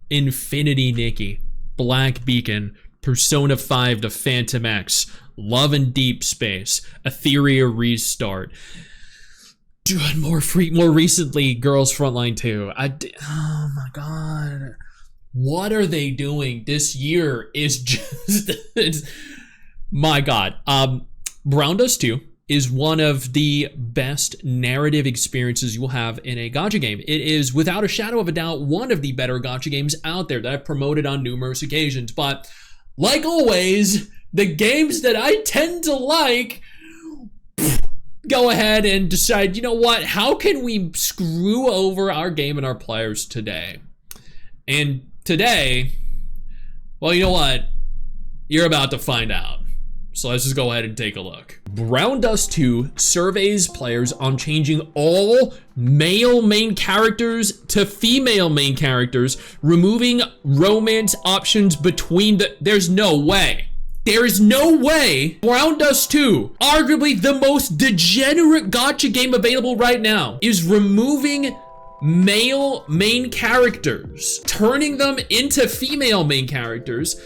Infinity Nikki, Black Beacon, Persona 5 to Phantom X, Love and Deep Space, Etheria Restart. Dude, more recently, Girls Frontline 2. Oh my god. What are they doing? This year is just, my god. Brown Dust 2 is one of the best narrative experiences you will have in a gacha game. It is, without a shadow of a doubt, one of the better gacha games out there that I've promoted on numerous occasions. But, like always, the games that I tend to like, go ahead and decide, you know what, how can we screw over our game and our players today? And today, well, you know what? You're about to find out. So let's just go ahead and take a look. Brown Dust 2 surveys players on changing all male main characters to female main characters, removing romance options between there's no way. There is no way Brown Dust 2, arguably the most degenerate gacha game available right now, is removing male main characters, turning them into female main characters,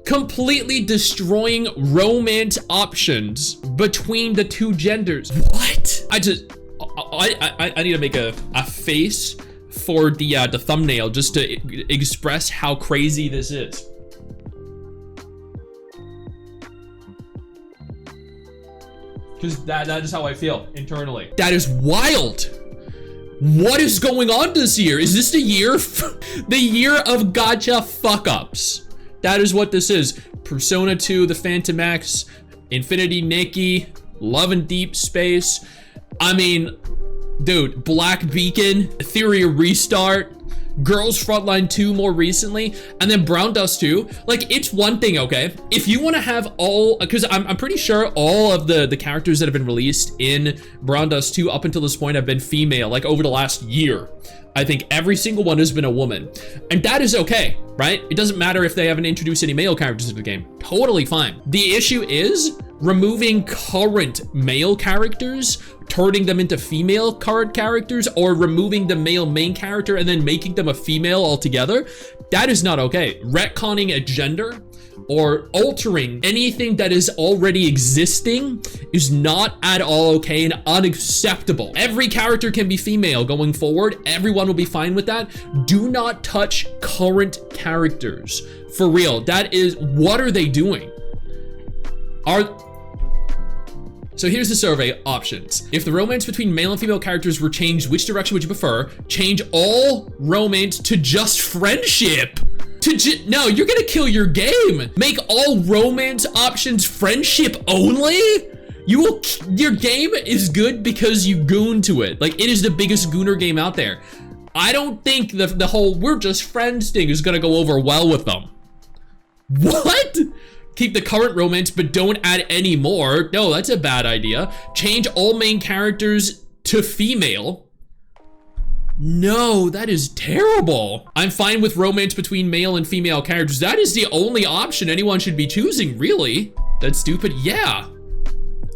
completely destroying romance options between the two genders. What? I need to make a face for the thumbnail just to express how crazy this is. Because that is how I feel internally. That is wild. What is going on this year? Is this the year of gacha fuck-ups? That is what this is. Persona 2, the Phantom X, Infinity Nikki, Love and Deep Space. I mean, dude, Black Beacon, Etheria Restart, Girls Frontline 2 more recently, and then Brown Dust 2. Like, it's one thing, okay? If you want to have all, because I'm pretty sure all of the characters that have been released in Brown Dust 2 up until this point have been female, like over the last year. I think every single one has been a woman. And that is okay, right? It doesn't matter if they haven't introduced any male characters into the game. Totally fine. The issue is removing current male characters, turning them into female current characters, or removing the male main character and then making them a female altogether. That is not okay. Retconning a gender or altering anything that is already existing is not at all okay and unacceptable. Every character can be female going forward. Everyone will be fine with that. Do not touch current characters. For real, that is, what are they doing? So here's the survey options. If the romance between male and female characters were changed, which direction would you prefer? Change all romance to just friendship. No, you're gonna kill your game. Make all romance options friendship only? Your game is good because you goon to it. Like, it is the biggest gooner game out there. I don't think the whole we're just friends thing is gonna go over well with them. What? Keep the current romance, but don't add any more. No, that's a bad idea. Change all main characters to female. No, that is terrible. I'm fine with romance between male and female characters. That is the only option anyone should be choosing, really. That's stupid, yeah.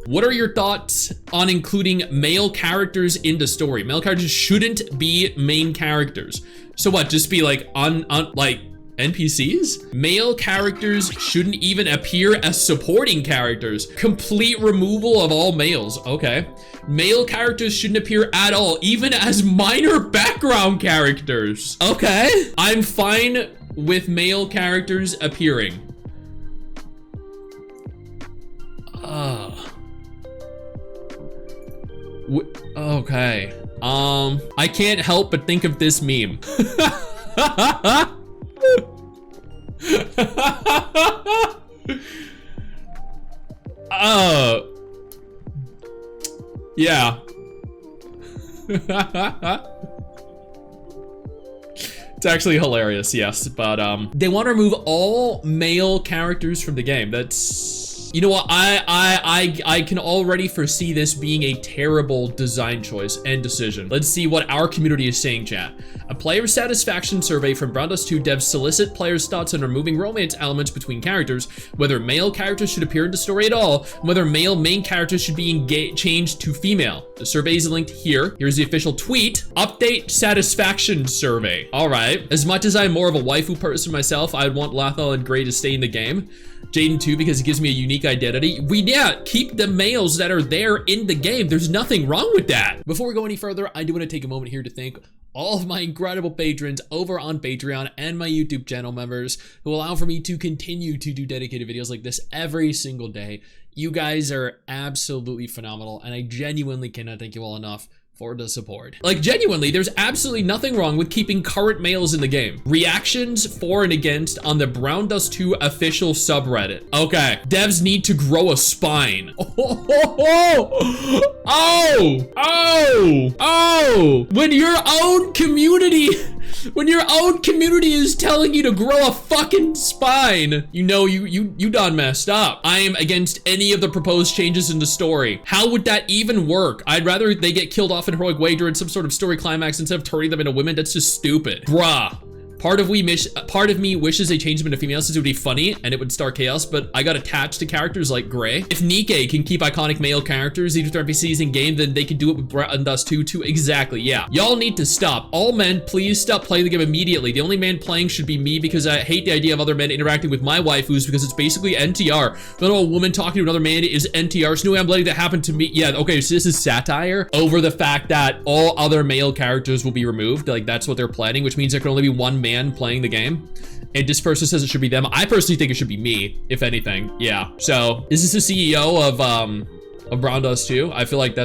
What are your thoughts on including male characters in the story? Male characters shouldn't be main characters. So what, just be like like NPCs? Male characters shouldn't even appear as supporting characters. Complete removal of all males, okay. Male characters shouldn't appear at all, even as minor background characters. Okay, I'm fine with male characters appearing. Okay, I can't help but think of this meme. Yeah. It's actually hilarious, yes, but they want to remove all male characters from the game. That's You know what? I can already foresee this being a terrible design choice and decision. Let's see what our community is saying, chat. A player satisfaction survey from Brown Dust 2 devs solicit players' thoughts on removing romance elements between characters, whether male characters should appear in the story at all, and whether male main characters should be changed to female. The survey is linked here. Here's the official tweet. Update satisfaction survey. All right. As much as I'm more of a waifu person myself, I'd want Lathal and Gray to stay in the game. Jaden too, because it gives me a unique identity. Keep the males that are there in the game. There's nothing wrong with that. Before we go any further, I do want to take a moment here to thank all of my incredible patrons over on Patreon and my YouTube channel members who allow for me to continue to do dedicated videos like this every single day. You guys are absolutely phenomenal, and I genuinely cannot thank you all enough for the support. Like, genuinely, there's absolutely nothing wrong with keeping current males in the game. Reactions for and against on the Brown Dust 2 official subreddit. Okay, devs need to grow a spine. When your own community is telling you to grow a fucking spine, you know you done messed up. I am against any of the proposed changes in the story. How would that even work? I'd rather they get killed off in heroic way during some sort of story climax instead of turning them into women. That's just stupid. Bruh. Part of me wishes they changed them into females since it would be funny and it would start chaos, but I got attached to characters like Gray. If Nikke can keep iconic male characters, even with NPCs in game, then they can do it with Brown Dust 2 too. Exactly, yeah. Y'all need to stop. All men, please stop playing the game immediately. The only man playing should be me because I hate the idea of other men interacting with my waifus because it's basically NTR. I know a woman talking to another man is NTR, so no way I'm letting that happen to me. Yeah, okay, so this is satire over the fact that all other male characters will be removed. Like, that's what they're planning, which means there can only be one man playing the game. And this person says it should be them. I personally think it should be me, if anything. Yeah. So, is this the CEO of Brown Dust 2? I feel like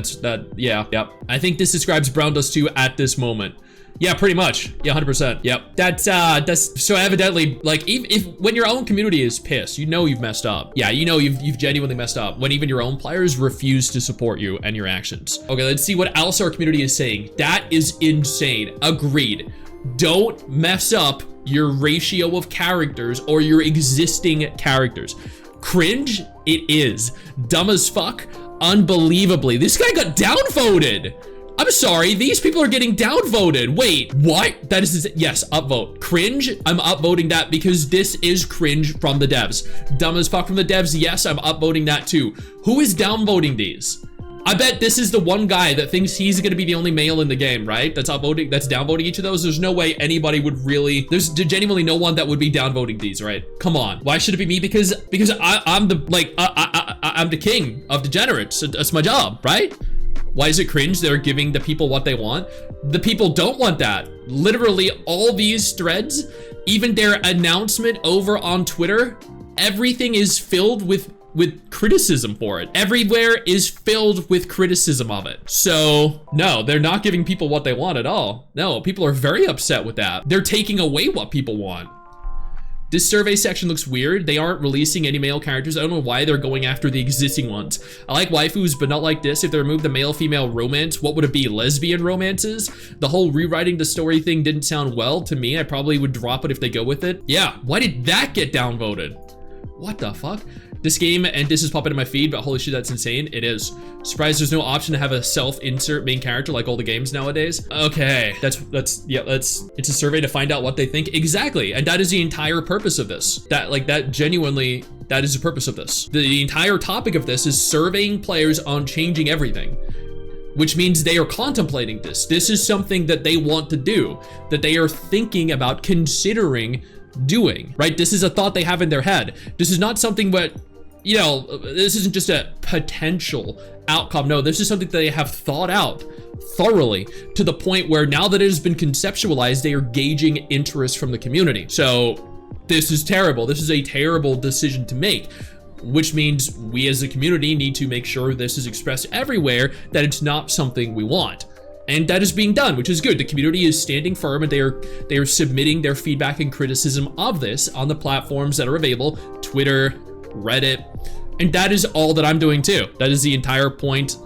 yeah. Yep. I think this describes Brown Dust 2 at this moment. Yeah, pretty much. Yeah, 100%. Yep. That's so evidently, like, if when your own community is pissed, you know you've messed up. Yeah, you know you've genuinely messed up when even your own players refuse to support you and your actions. Okay, let's see what else our community is saying. That is insane. Agreed. Don't mess up your ratio of characters or your existing characters. Cringe, it is. Dumb as fuck, unbelievably. This guy got downvoted. I'm sorry, these people are getting downvoted. Wait, what? That is, yes, upvote. Cringe, I'm upvoting that because this is cringe from the devs. Dumb as fuck from the devs, yes, I'm upvoting that too. Who is downvoting these? I bet this is the one guy that thinks he's gonna be the only male in the game, right? That's downvoting each of those. There's no way anybody would really, there's genuinely no one that would be downvoting these, right? Come on. Why should it be me? Because I'm the king of degenerates. That's my job, right? Why is it cringe? They're giving the people what they want. The people don't want that. Literally all these threads, even their announcement over on Twitter, everything is filled with criticism for it. Everywhere is filled with criticism of it. So no, they're not giving people what they want at all. No, people are very upset with that. They're taking away what people want. This survey section looks weird. They aren't releasing any male characters. I don't know why they're going after the existing ones. I like waifus, but not like this. If they remove the male-female romance, what would it be? Lesbian romances? The whole rewriting the story thing didn't sound well to me. I probably would drop it if they go with it. Yeah, why did that get downvoted? What the fuck? This game, and this is popping in my feed, but holy shit, that's insane. It is. Surprised there's no option to have a self-insert main character like all the games nowadays. Okay, it's a survey to find out what they think. Exactly, and that is the entire purpose of this. Genuinely, that is the purpose of this. The entire topic of this is surveying players on changing everything, which means they are contemplating this. This is something that they want to do, that they are thinking about considering doing, right? This is a thought they have in their head. This is not something that, you know, this isn't just a potential outcome. No, this is something that they have thought out thoroughly to the point where now that it has been conceptualized, they are gauging interest from the community. So this is terrible. This is a terrible decision to make, which means we as a community need to make sure this is expressed everywhere, that it's not something we want. And that is being done, which is good. The community is standing firm and they are submitting their feedback and criticism of this on the platforms that are available, Twitter, Reddit, and that is all that I'm doing too. That is the entire point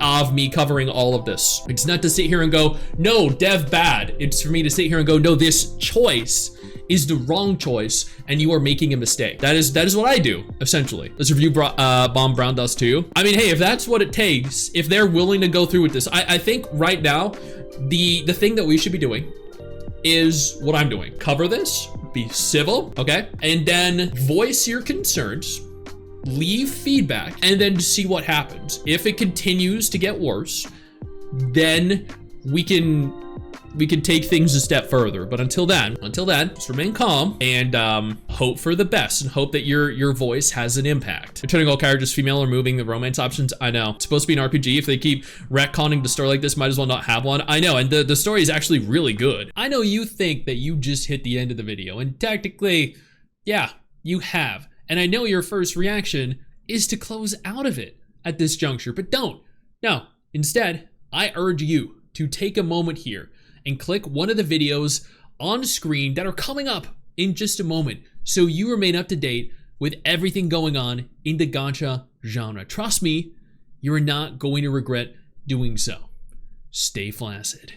of me covering all of this. It's not to sit here and go, no, dev bad. It's for me to sit here and go, no, this choice is the wrong choice and you are making a mistake. That is what I do, essentially. Let's review Bomb Brown Dust 2. I mean, hey, if that's what it takes, if they're willing to go through with this, I think right now, the thing that we should be doing is what I'm doing. Cover this, be civil, okay? And then voice your concerns, leave feedback, and then see what happens. If it continues to get worse, then we can take things a step further. But until then, just remain calm and hope for the best and hope that your voice has an impact. Returning all characters female or moving the romance options. I know. It's supposed to be an RPG. If they keep retconning the story like this, might as well not have one. I know, and the story is actually really good. I know you think that you just hit the end of the video, and technically, yeah, you have. And I know your first reaction is to close out of it at this juncture, but don't. No, instead, I urge you to take a moment here and click one of the videos on screen that are coming up in just a moment so you remain up to date with everything going on in the gacha genre. Trust me, you are not going to regret doing so. Stay flaccid.